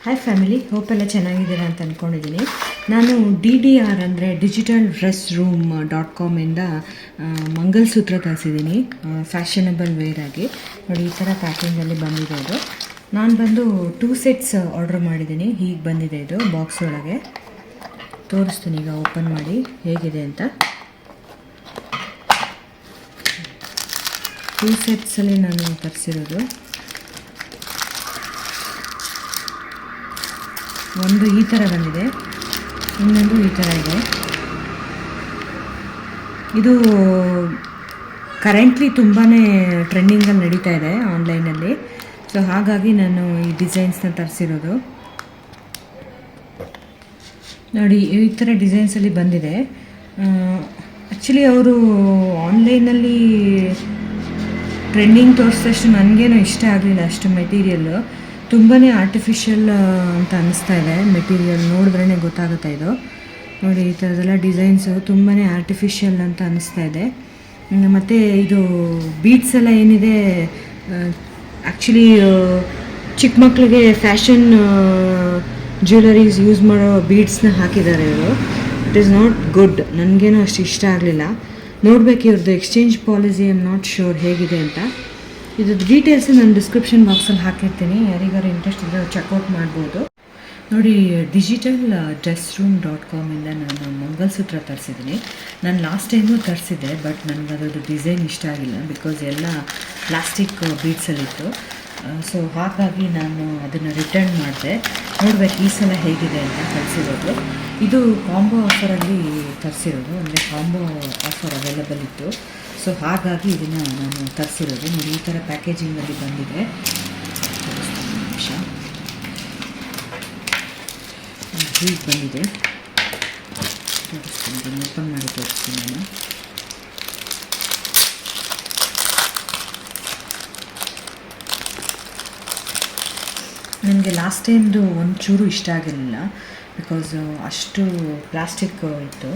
Hi family, hope ಎಲ್ಲ ಚೆನ್ನಾಗಿದ್ದೀರಾ ಅಂತ ಅಂದ್ಕೊಂಡಿದ್ದೀನಿ. ನಾನು DDR ಅಂದರೆ digitalrestroom.com ಇಂದ ಮಂಗಲಸೂತ್ರ ತರಿಸಿದ್ದೀನಿ ಫ್ಯಾಷನಬಲ್ ವೇರ್ ಆಗಿ. ನೋಡಿ, ಈ ಥರ ಪ್ಯಾಕಿಂಗಲ್ಲಿ ಬಂದಿದೆ ಇದು. ನಾನು ಬಂದು 2 ಸೆಟ್ಸ್ ಆರ್ಡ್ರ್ ಮಾಡಿದ್ದೀನಿ. ಹೀಗೆ ಬಂದಿದೆ ಇದು ಬಾಕ್ಸ್ ಒಳಗೆ. ತೋರಿಸ್ತೀನಿ ಈಗ ಓಪನ್ ಮಾಡಿ ಹೇಗಿದೆ ಅಂತ. 2 ಸೆಟ್ಸಲ್ಲಿ ನಾನು ತರಿಸಿರೋದು. ಒಂದು ಈ ಥರ ಬಂದಿದೆ, ಇನ್ನೊಂದು ಈ ಥರ ಇದೆ. ಇದು ಕರೆಂಟ್ಲಿ ತುಂಬಾ ಟ್ರೆಂಡಿಂಗಲ್ಲಿ ನಡೀತಾ ಇದೆ ಆನ್ಲೈನಲ್ಲಿ. ಸೊ ಹಾಗಾಗಿ ನಾನು ಈ ಡಿಸೈನ್ಸ್ನ ತರಿಸಿರೋದು. ನೋಡಿ, ಈ ಥರ ಡಿಸೈನ್ಸಲ್ಲಿ ಬಂದಿದೆ. ಆ್ಯಕ್ಚುಲಿ ಅವರು ಆನ್ಲೈನಲ್ಲಿ ಟ್ರೆಂಡಿಂಗ್ ತೋರಿಸಿದಷ್ಟು ನನಗೇನು ಇಷ್ಟ ಆಗಲಿಲ್ಲ. ಅಷ್ಟು ಮೆಟೀರಿಯಲ್ಲು ತುಂಬಾ ಆರ್ಟಿಫಿಷಿಯಲ್ ಅಂತ ಅನ್ನಿಸ್ತಾ ಇದೆ. ಮೆಟೀರಿಯಲ್ ನೋಡಿದ್ರೇ ಗೊತ್ತಾಗುತ್ತೆ ಇದು. ನೋಡಿ, ಈ ಥರದ್ದೆಲ್ಲ ಡಿಸೈನ್ಸು ತುಂಬಾ ಆರ್ಟಿಫಿಷಿಯಲ್ ಅಂತ ಅನ್ನಿಸ್ತಾ ಇದೆ. ಮತ್ತು ಇದು ಬೀಡ್ಸ್ ಎಲ್ಲ ಏನಿದೆ, ಆ್ಯಕ್ಚುಲಿ ಚಿಕ್ಕ ಮಕ್ಕಳಿಗೆ ಫ್ಯಾಷನ್ ಜ್ಯುವೆಲರೀಸ್ ಯೂಸ್ ಮಾಡೋ ಬೀಡ್ಸ್ನ ಹಾಕಿದ್ದಾರೆ ಇವರು. It is not good. ನನಗೇನು ಅಷ್ಟು ಇಷ್ಟ ಆಗಲಿಲ್ಲ. ನೋಡಬೇಕು ಇವ್ರದ್ದು exchange policy. I am not sure ಹೇಗಿದೆ ಅಂತ. ಇದ್ರದ್ದು ಡೀಟೇಲ್ಸ್ ನಾನು ಡಿಸ್ಕ್ರಿಪ್ಷನ್ ಬಾಕ್ಸಲ್ಲಿ ಹಾಕಿರ್ತೀನಿ. ಯಾರಿಗಾರು ಇಂಟ್ರೆಸ್ಟ್ ಇದ್ದರೆ ಚೆಕ್ಔಟ್ ಮಾಡ್ಬೋದು. ನೋಡಿ, digitalrestroom.com ಇಂದ ನಾನು ಮಂಗಲಸೂತ್ರ ತರಿಸಿದ್ದೀನಿ. ನಾನು ಲಾಸ್ಟ್ ಟೈಮು ತರಿಸಿದ್ದೆ, ಬಟ್ ನನಗೆ ಅದರದ್ದು ಡಿಸೈನ್ ಇಷ್ಟ ಆಗಿಲ್ಲ. ಬಿಕಾಸ್ ಎಲ್ಲ ಪ್ಲಾಸ್ಟಿಕ್ ಬೀಡ್ಸಲ್ಲಿತ್ತು. ಸೊ ಹಾಗಾಗಿ ನಾನು ಅದನ್ನು ರಿಟರ್ನ್ ಮಾಡಿದೆ. ನೋಡಬೇಕು ಈ ಸಲ ಹೇಗಿದೆ ಅಂತ ಕಳಿಸಿರೋದು. ಇದು ಕಾಂಬೋ ಆಫರಲ್ಲಿ ತರಿಸಿರೋದು, ಅಂದರೆ ಕಾಂಬೋ ಆಫರ್ ಅವೈಲಬಲ್ ಇತ್ತು. ಸೊ ಹಾಗಾಗಿ ಇದನ್ನು ನಾನು ತರಿಸಿರೋದು. ನೋಡಿ, ಈ ಥರ ಪ್ಯಾಕೇಜಿಂಗಲ್ಲಿ ಬಂದಿದೆ. ನಿಮಿಷ, ಹೀಗೆ ಬಂದಿದೆ. ತೋರಿಸ್ತೀನಿ, ಓಪನ್ ಮಾಡಿ ತೋರಿಸ್ತೀನಿ ನಾನು. ನನಗೆ ಲಾಸ್ಟ್ ಟೈಮ್ದು ಒಂಚೂರು ಇಷ್ಟ ಆಗಿರಲಿಲ್ಲ. ಬಿಕಾಸ್ ಅಷ್ಟು ಪ್ಲಾಸ್ಟಿಕ್ ಇತ್ತು.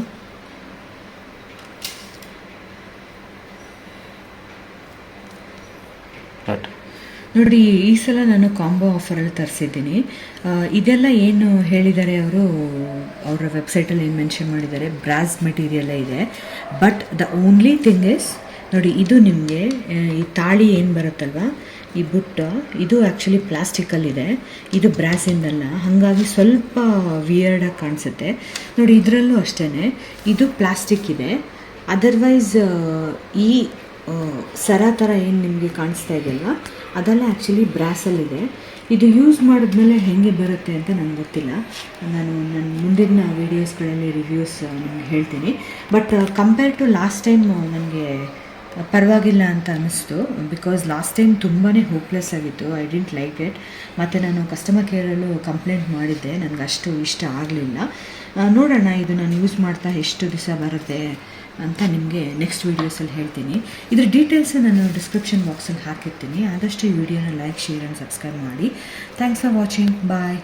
ನೋಡಿ, ಈ ಸಲ ನಾನು ಕಾಂಬೋ ಆಫರಲ್ಲಿ ತರಿಸಿದ್ದೀನಿ. ಇದೆಲ್ಲ ಏನು ಹೇಳಿದ್ದಾರೆ ಅವರು, ಅವರ ವೆಬ್ಸೈಟಲ್ಲಿ ಏನು ಮೆನ್ಷನ್ ಮಾಡಿದ್ದಾರೆ, ಬ್ರಾಸ್ ಮೆಟೀರಿಯಲ್ಲೇ ಇದೆ. But the only thing is, ನೋಡಿ, ಇದು ನಿಮಗೆ ಈ ತಾಳಿ ಏನು ಬರುತ್ತಲ್ವ, ಈ ಬುಟ್ಟ, ಇದು ಆ್ಯಕ್ಚುಲಿ ಪ್ಲಾಸ್ಟಿಕಲ್ಲಿದೆ. ಇದು ಬ್ರಾಸಿಂದಲ್ಲ. ಹಾಗಾಗಿ ಸ್ವಲ್ಪ ವಿಯರ್ಡಾಗಿ ಕಾಣಿಸುತ್ತೆ. ನೋಡಿ, ಇದರಲ್ಲೂ ಅಷ್ಟೇ, ಇದು ಪ್ಲಾಸ್ಟಿಕ್ ಇದೆ. ಅದರ್ವೈಸ್ ಈ ಸರ ಥರ ಏನು ನಿಮಗೆ ಕಾಣಿಸ್ತಾ ಇದೆಯಲ್ವ, ಅದೆಲ್ಲ ಆ್ಯಕ್ಚುಲಿ ಬ್ರಾಸಲ್ಲಿದೆ. ಇದು ಯೂಸ್ ಮಾಡಿದ್ಮೇಲೆ ಹೇಗೆ ಬರುತ್ತೆ ಅಂತ ನನಗೆ ಗೊತ್ತಿಲ್ಲ. ನಾನು ನನ್ನ ಮುಂದಿನ ವೀಡಿಯೋಸ್ಗಳಲ್ಲಿ ರಿವ್ಯೂಸ್ ನಿಮ್ಗೆ ಹೇಳ್ತೀನಿ. But compare to last time ನನಗೆ ಪರವಾಗಿಲ್ಲ ಅಂತ ಅನ್ನಿಸ್ತು. ಬಿಕಾಸ್ ಲಾಸ್ಟ್ ಟೈಮ್ ತುಂಬಾ ಹೋಪ್ಲೆಸ್ ಆಗಿತ್ತು. I didn't like it. ಮತ್ತು ನಾನು ಕಸ್ಟಮರ್ ಕೇರಲ್ಲೂ ಕಂಪ್ಲೇಂಟ್ ಮಾಡಿದ್ದೆ, ನನಗೆ ಅಷ್ಟು ಇಷ್ಟ ಆಗಲಿಲ್ಲ. ನೋಡೋಣ, ಇದು ನಾನು ಯೂಸ್ ಮಾಡ್ತಾ ಎಷ್ಟು ದಿವಸ ಬರುತ್ತೆ ಅಂತ ನಿಮಗೆ ನೆಕ್ಸ್ಟ್ ವೀಡಿಯೋಸಲ್ಲಿ ಹೇಳ್ತೀನಿ. ಇದ್ರ ಡೀಟೇಲ್ಸ್ ನಾನು ಡಿಸ್ಕ್ರಿಪ್ಷನ್ ಬಾಕ್ಸಲ್ಲಿ ಹಾಕಿರ್ತೀನಿ. ಆದಷ್ಟು ಈ ವಿಡಿಯೋನ ಲೈಕ್, ಶೇರ್ ಆ್ಯಂಡ್ ಸಬ್ಸ್ಕ್ರೈಬ್ ಮಾಡಿ. Thanks for watching. ಬಾಯ್.